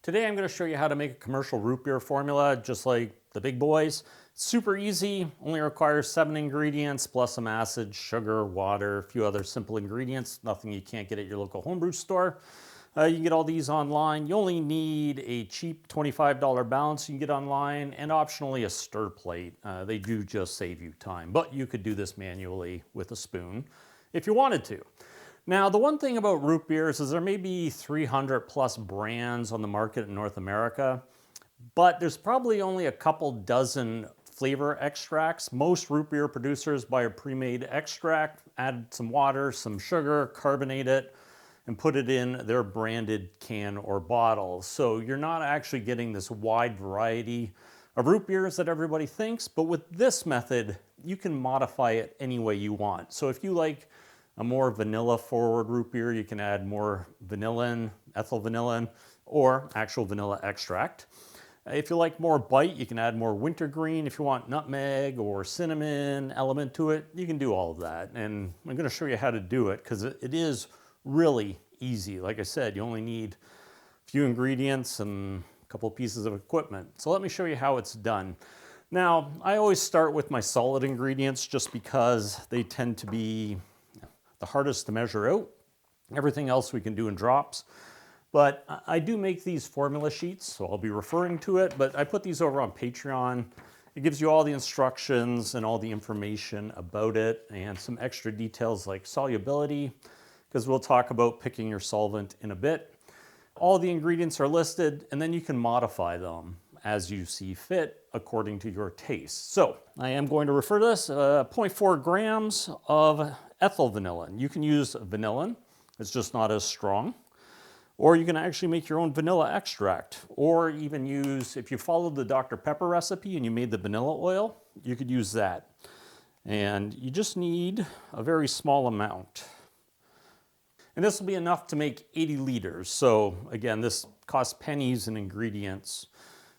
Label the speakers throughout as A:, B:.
A: Today I'm going to show you how to make a commercial root beer formula just like the big boys. Super easy, only requires 7 ingredients plus some acid, sugar, water, a few other simple ingredients, nothing you can't get at your local homebrew store. You can get all these online. You only need a cheap $25 balance you can get online and optionally a stir plate. They do just save you time, but you could do this manually with a spoon if you wanted to. Now, the one thing about root beers is there may be 300 plus brands on the market in North America, but there's probably only a couple dozen flavor extracts. Most root beer producers buy a pre-made extract, add some water, some sugar, carbonate it, and put it in their branded can or bottle. So you're not actually getting this wide variety of root beers that everybody thinks, but with this method, you can modify it any way you want. So if you like a more vanilla forward root beer, you can add more vanillin, ethyl vanillin, or actual vanilla extract. If you like more bite, you can add more wintergreen. If you want nutmeg or cinnamon element to it, you can do all of that. And I'm going to show you how to do it because it is really easy. Like I said, you only need a few ingredients and a couple pieces of equipment. So let me show you how it's done. Now, I always start with my solid ingredients just because they tend to be the hardest to measure out. Everything else we can do in drops. But I do make these formula sheets, so I'll be referring to it, but I put these over on Patreon. It gives you all the instructions and all the information about it and some extra details like solubility, because we'll talk about picking your solvent in a bit. All the ingredients are listed, and then you can modify them as you see fit according to your taste. So I am going to refer to this 0.4 grams of ethyl vanillin. You can use vanillin, it's just not as strong. Or you can actually make your own vanilla extract, or even use, if you followed the Dr. Pepper recipe and you made the vanilla oil, you could use that. And you just need a very small amount. And this will be enough to make 80 liters. So again, this costs pennies in ingredients.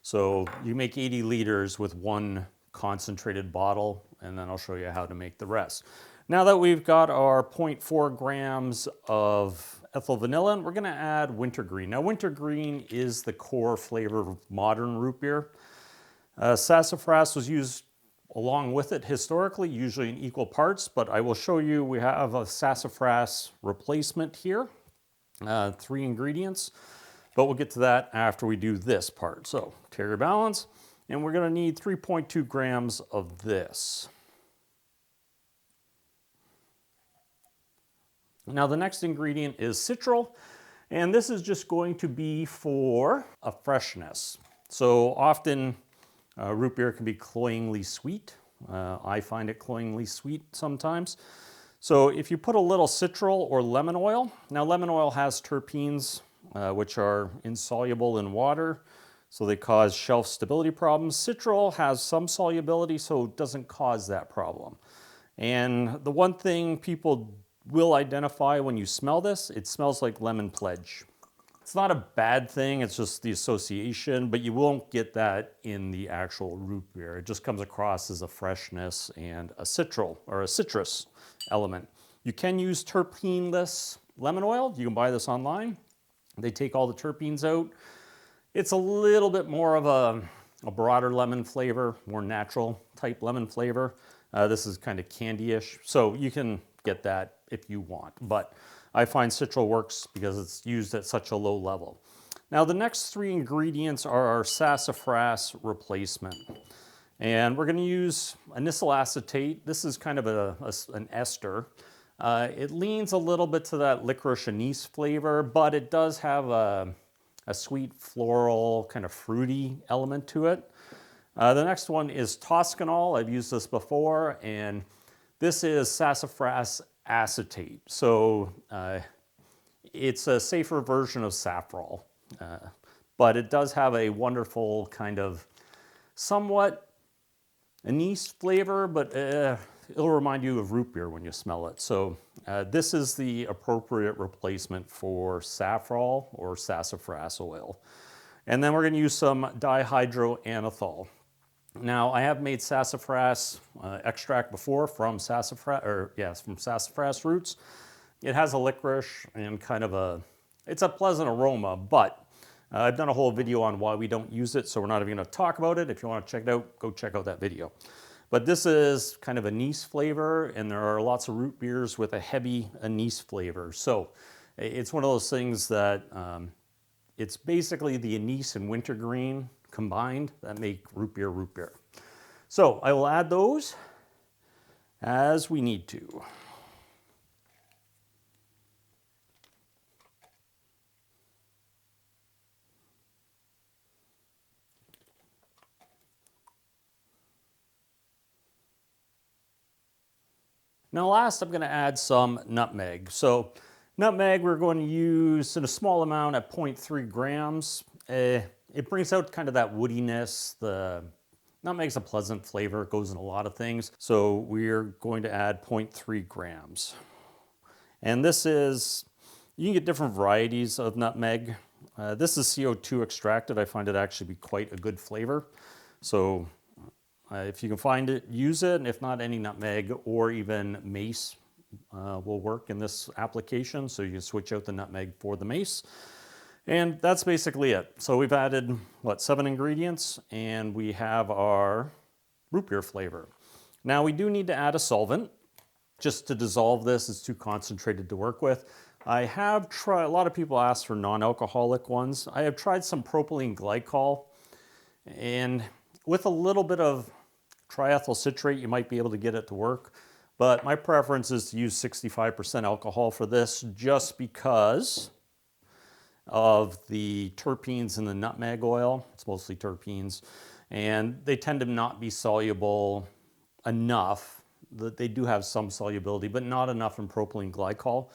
A: So you make 80 liters with one concentrated bottle, and then I'll show you how to make the rest. Now that we've got our 0.4 grams of ethyl vanillin, we're gonna add wintergreen. Now wintergreen is the core flavor of modern root beer. Sassafras was used along with it historically, usually in equal parts, but I will show you we have a sassafras replacement here, 3 ingredients, but we'll get to that after we do this part. So tear your balance, and we're gonna need 3.2 grams of this. Now the next ingredient is citral, and this is just going to be for a freshness. So often root beer can be cloyingly sweet. I find it cloyingly sweet sometimes. So if you put a little citral or lemon oil, now lemon oil has terpenes which are insoluble in water, so they cause shelf stability problems. Citral has some solubility, so it doesn't cause that problem. And the one thing people will identify when you smell this, it smells like lemon pledge. It's not a bad thing, it's just the association, but you won't get that in the actual root beer. It just comes across as a freshness and a citral or a citrus element. You can use terpene-less lemon oil. You can buy this online. They take all the terpenes out. It's a little bit more of a broader lemon flavor, more natural type lemon flavor. This is kind of candy-ish, so you can get that if you want, but I find citral works because it's used at such a low level. Now the next 3 ingredients are our sassafras replacement, and we're going to use anisal acetate. This is kind of an ester. It leans a little bit to that licorice anise flavor, but it does have a sweet floral kind of fruity element to it. The next one is toscanol. I've used this before, and this is sassafras acetate. So it's a safer version of saffrol, but it does have a wonderful kind of somewhat anise flavor, but it'll remind you of root beer when you smell it. So this is the appropriate replacement for saffrol or sassafras oil. And then we're going to use some dihydroanethol. Now, I have made sassafras extract before from sassafras roots. It has a licorice and kind of it's a pleasant aroma, but I've done a whole video on why we don't use it, so we're not even going to talk about it. If you want to check it out, go check out that video. But this is kind of anise flavor, and there are lots of root beers with a heavy anise flavor. So it's one of those things that it's basically the anise and wintergreen combined that make root beer. So I will add those as we need to. Now last, I'm going to add some nutmeg. So nutmeg we're going to use in a small amount at 0.3 grams. It brings out kind of that woodiness. The nutmeg's a pleasant flavor. It goes in a lot of things. So we're going to add 0.3 grams. And this is, you can get different varieties of nutmeg. This is CO2 extracted. I find it actually be quite a good flavor. So if you can find it, use it. And if not, any nutmeg or even mace will work in this application. So you can switch out the nutmeg for the mace. And that's basically it. So we've added, what, 7 ingredients, and we have our root beer flavor. Now we do need to add a solvent just to dissolve this. It's too concentrated to work with. I have tried, a lot of people ask for non-alcoholic ones. I have tried some propylene glycol, and with a little bit of triethyl citrate, you might be able to get it to work. But my preference is to use 65% alcohol for this, just because of the terpenes in the nutmeg oil. It's mostly terpenes, and they tend to not be soluble enough. They do have some solubility, but not enough in propylene glycol.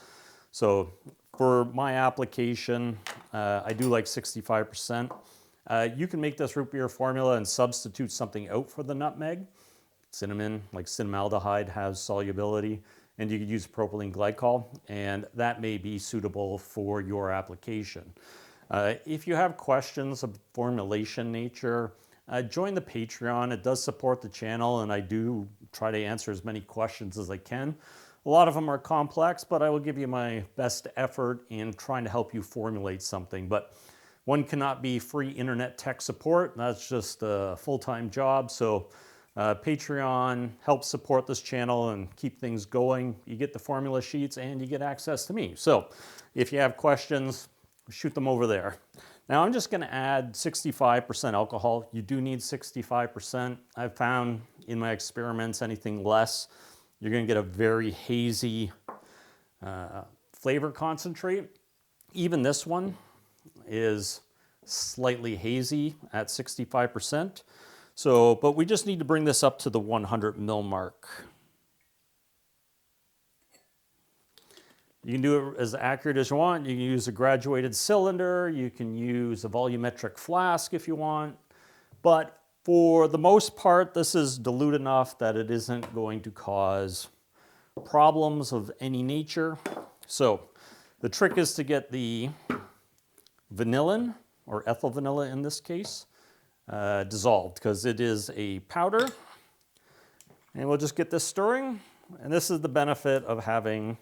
A: So for my application, I do like 65%. You can make this root beer formula and substitute something out for the nutmeg. Cinnamon, like cinnamaldehyde, has solubility, and you could use propylene glycol, and that may be suitable for your application. If you have questions of formulation nature, join the Patreon. It does support the channel, and I do try to answer as many questions as I can. A lot of them are complex, but I will give you my best effort in trying to help you formulate something. But one cannot be free internet tech support. That's just a full-time job. So Patreon helps support this channel and keep things going. You get the formula sheets and you get access to me. So if you have questions, shoot them over there. Now I'm just going to add 65% alcohol. You do need 65%. I've found in my experiments anything less, you're going to get a very hazy flavor concentrate. Even this one is slightly hazy at 65%. So, but we just need to bring this up to the 100 ml mark. You can do it as accurate as you want. You can use a graduated cylinder. You can use a volumetric flask if you want. But for the most part, this is dilute enough that it isn't going to cause problems of any nature. So the trick is to get the vanillin, or ethyl vanilla in this case, dissolved, because it is a powder. And we'll just get this stirring. And this is the benefit of having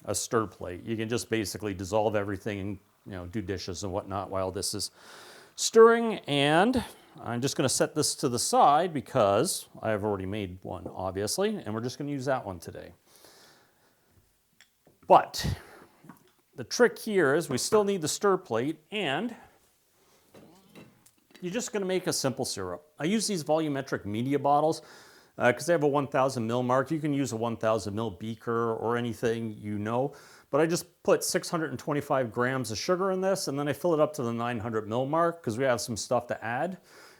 A: a stir plate. You can just basically dissolve everything and do dishes and whatnot while this is stirring. And I'm just going to set this to the side because I've already made one, obviously, and we're just going to use that one today. But the trick here is we still need the stir plate, and you're just going to make a simple syrup. I use these volumetric media bottles because they have a 1,000 ml mark. You can use a 1,000 ml beaker or anything but I just put 625 grams of sugar in this, and then I fill it up to the 900 ml mark because we have some stuff to add.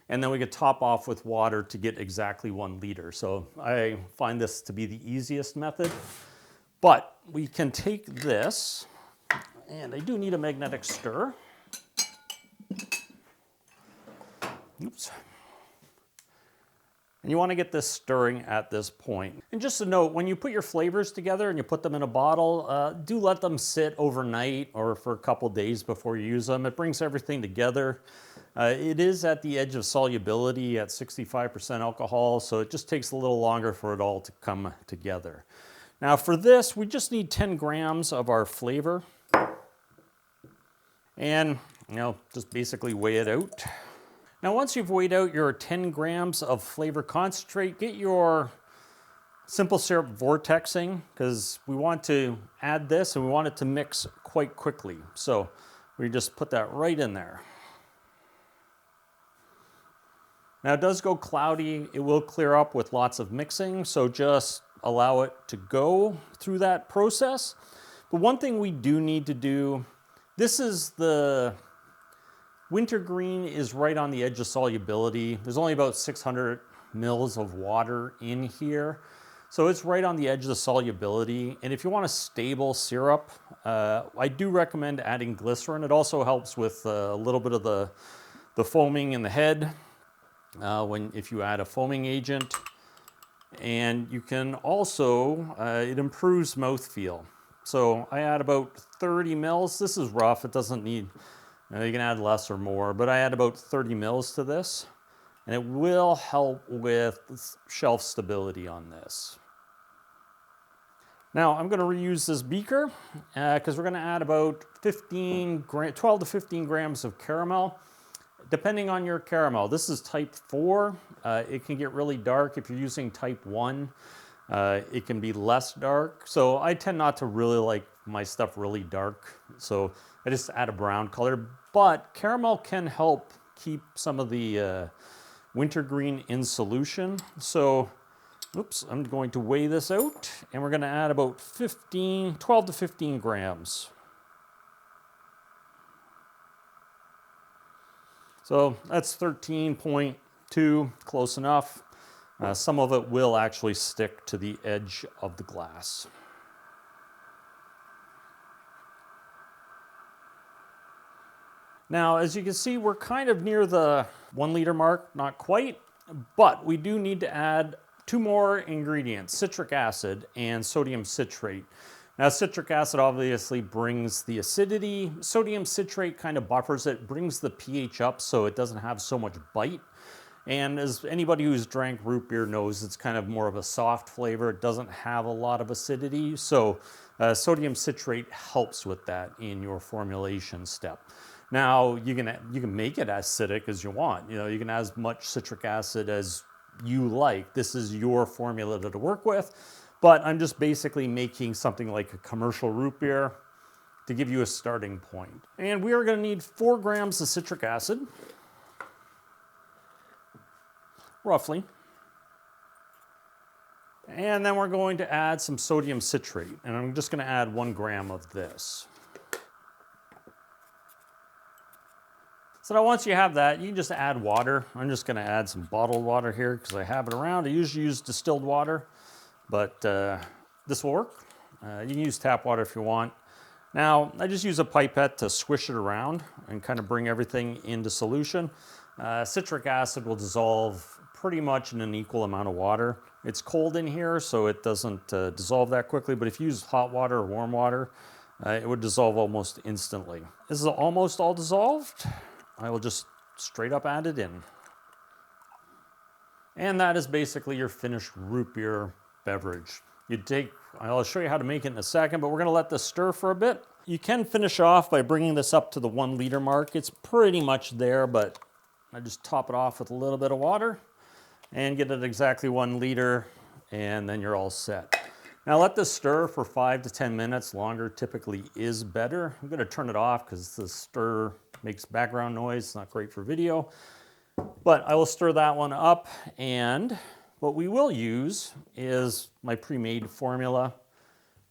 A: And then we could top off with water to get exactly 1 liter. So I find this to be the easiest method. But we can take this, and I do need a magnetic stir. Oops. And you want to get this stirring at this point. And just a note, when you put your flavors together and you put them in a bottle, do let them sit overnight or for a couple days before you use them. It brings everything together. It is at the edge of solubility at 65% alcohol, so it just takes a little longer for it all to come together. Now for this, we just need 10 grams of our flavor. And just basically weigh it out. Now, once you've weighed out your 10 grams of flavor concentrate, get your simple syrup vortexing, because we want to add this and we want it to mix quite quickly. So we just put that right in there. Now it does go cloudy. It will clear up with lots of mixing, so just allow it to go through that process. But one thing we do need to do, this is the wintergreen is right on the edge of solubility. There's only about 600 mils of water in here. So it's right on the edge of the solubility. And if you want a stable syrup, I do recommend adding glycerin. It also helps with a little bit of the foaming in the head if you add a foaming agent. And you can also, it improves mouthfeel. So I add about 30 mils. This is rough, it doesn't need, you can add less or more, but I add about 30 mils to this. And it will help with shelf stability on this. Now I'm going to reuse this beaker because we're going to add about 12 to 15 grams of caramel. Depending on your caramel, this is type 4. It can get really dark. If you're using type 1, it can be less dark. So I tend not to really like my stuff really dark. So I just add a brown color. But caramel can help keep some of the wintergreen in solution. So, oops, I'm going to weigh this out. And we're going to add about 12 to 15 grams. So that's 13.2, close enough. Some of it will actually stick to the edge of the glass. Now, as you can see, we're kind of near the 1 liter mark, not quite, but we do need to add 2 more ingredients, citric acid and sodium citrate. Now, citric acid obviously brings the acidity. Sodium citrate kind of buffers it, brings the pH up so it doesn't have so much bite. And as anybody who's drank root beer knows, it's kind of more of a soft flavor. It doesn't have a lot of acidity. So sodium citrate helps with that in your formulation step. Now, you can make it as acidic as you want. You can add as much citric acid as you like. This is your formula to work with. But I'm just basically making something like a commercial root beer to give you a starting point. And we are going to need 4 grams of citric acid, roughly. And then we're going to add some sodium citrate. And I'm just going to add 1 gram of this. So now once you have that, you can just add water. I'm just going to add some bottled water here because I have it around. I usually use distilled water. But this will work. You can use tap water if you want. Now, I just use a pipette to swish it around and kind of bring everything into solution. Citric acid will dissolve pretty much in an equal amount of water. It's cold in here, so it doesn't dissolve that quickly, but if you use hot water or warm water, it would dissolve almost instantly. This is almost all dissolved. I will just straight up add it in. And that is basically your finished root beer beverage. I'll show you how to make it in a second, but we're gonna let this stir for a bit. You can finish off by bringing this up to the 1 liter mark. It's pretty much there, but I just top it off with a little bit of water and get it exactly 1 liter, and then you're all set. Now let this stir for 5 to 10 minutes. Longer typically is better. I'm gonna turn it off because the stir makes background noise. It's not great for video, but I will stir that one up, and what we will use is my pre-made formula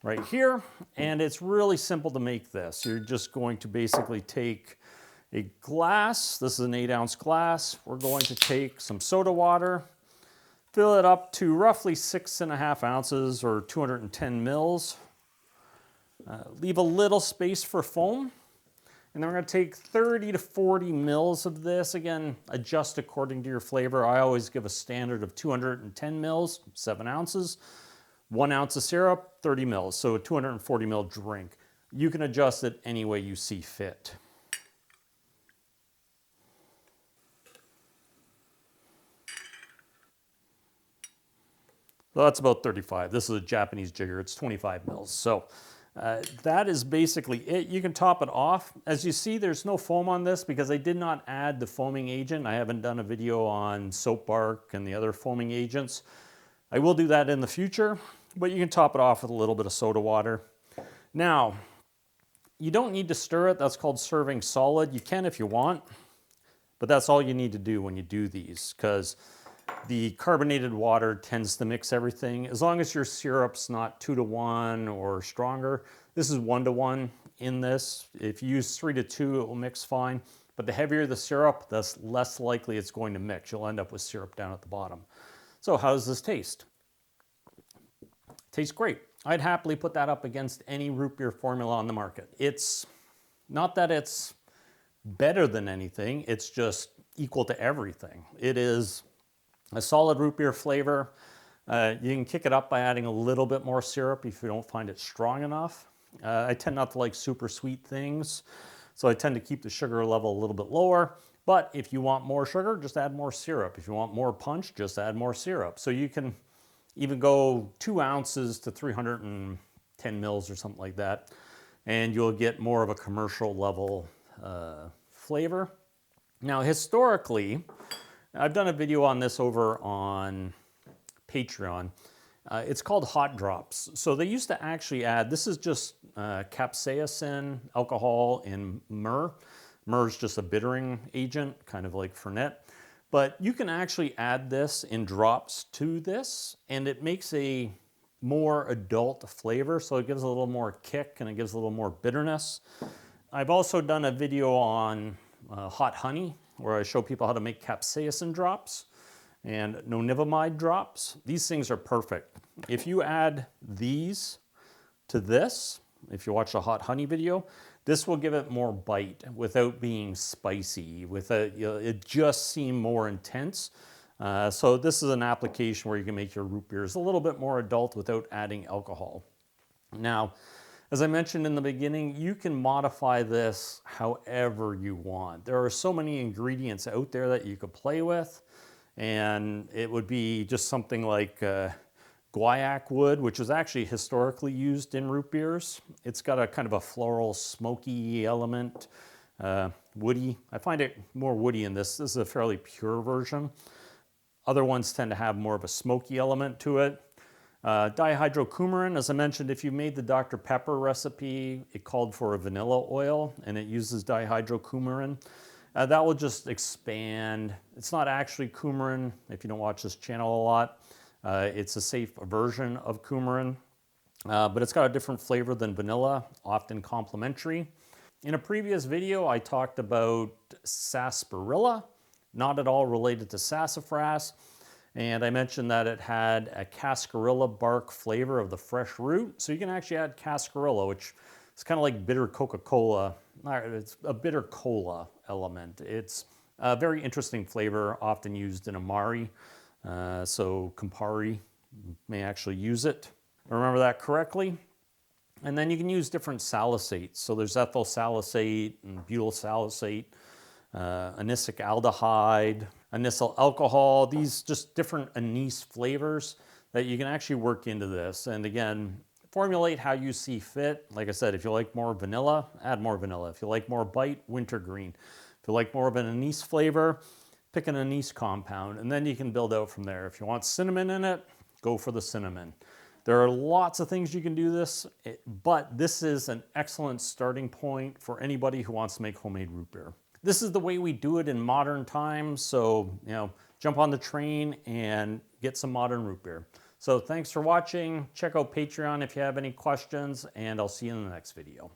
A: right here, and it's really simple to make this. You're just going to basically take a glass, this is an 8-ounce glass. We're going to take some soda water, fill it up to roughly 6.5 ounces or 210 mils. Leave a little space for foam. And then we're going to take 30 to 40 mils of this. Again, adjust according to your flavor. I always give a standard of 210 mils, 7 ounces. 1 ounce of syrup, 30 mils, so a 240 mil drink. You can adjust it any way you see fit. So that's about 35. This is a Japanese jigger. It's 25 mils. So That is basically it. You can top it off. As you see, there's no foam on this because I did not add the foaming agent. I haven't done a video on soap bark and the other foaming agents. I will do that in the future, but you can top it off with a little bit of soda water. Now, you don't need to stir it. That's called serving solid. You can if you want, but that's all you need to do when you do these, because the carbonated water tends to mix everything. As long as your syrup's not 2-to-1 or stronger, this is 1-to-1 in this. If you use 3-to-2, it will mix fine. But the heavier the syrup, the less likely it's going to mix. You'll end up with syrup down at the bottom. So how does this taste? Tastes great. I'd happily put that up against any root beer formula on the market. It's not that it's better than anything, it's just equal to everything. It is a solid root beer flavor. You can kick it up by adding a little bit more syrup if you don't find it strong enough. I tend not to like super sweet things, so I tend to keep the sugar level a little bit lower. But if you want more sugar, just add more syrup. If you want more punch, just add more syrup. So you can even go 2 ounces to 310 mils or something like that, and you'll get more of a commercial level flavor. Now, historically, I've done a video on this over on Patreon. It's called Hot Drops. So they used to actually add, this is just capsaicin, alcohol, and myrrh. Myrrh is just a bittering agent, kind of like Fernet. But you can actually add this in drops to this, and it makes a more adult flavor. So it gives a little more kick and it gives a little more bitterness. I've also done a video on hot honey, where I show people how to make capsaicin drops and nonivamide drops. These things are perfect. If you add these to this, if you watch a hot honey video, this will give it more bite without being spicy. It just seem more intense. So this is an application where you can make your root beers a little bit more adult without adding alcohol. Now, as I mentioned in the beginning, you can modify this however you want. There are so many ingredients out there that you could play with, and it would be just something like guaiac wood, which was actually historically used in root beers. It's got a kind of a floral, smoky element, woody. I find it more woody in this. This is a fairly pure version. Other ones tend to have more of a smoky element to it. Dihydrocoumarin, as I mentioned, if you made the Dr. Pepper recipe, it called for a vanilla oil, and it uses dihydrocoumarin. That will just expand. It's not actually coumarin, if you don't watch this channel a lot. It's a safe version of coumarin, but it's got a different flavor than vanilla, often complementary. In a previous video, I talked about sarsaparilla, not at all related to sassafras. And I mentioned that it had a cascarilla bark flavor of the fresh root. So you can actually add cascarilla, which is kind of like bitter Coca-Cola. It's a bitter cola element. It's a very interesting flavor, often used in amari. So Campari may actually use it. Remember that correctly. And then you can use different salicylates. So there's ethyl salicylate and butyl salicylate, anisic aldehyde, anisal alcohol, these just different anise flavors that you can actually work into this. And again, formulate how you see fit. Like I said, if you like more vanilla, add more vanilla. If you like more bite, wintergreen. If you like more of an anise flavor, pick an anise compound, and then you can build out from there. If you want cinnamon in it, go for the cinnamon. There are lots of things you can do this, but this is an excellent starting point for anybody who wants to make homemade root beer. This is the way we do it in modern times, so jump on the train and get some modern root beer. So thanks for watching. Check out Patreon if you have any questions, and I'll see you in the next video.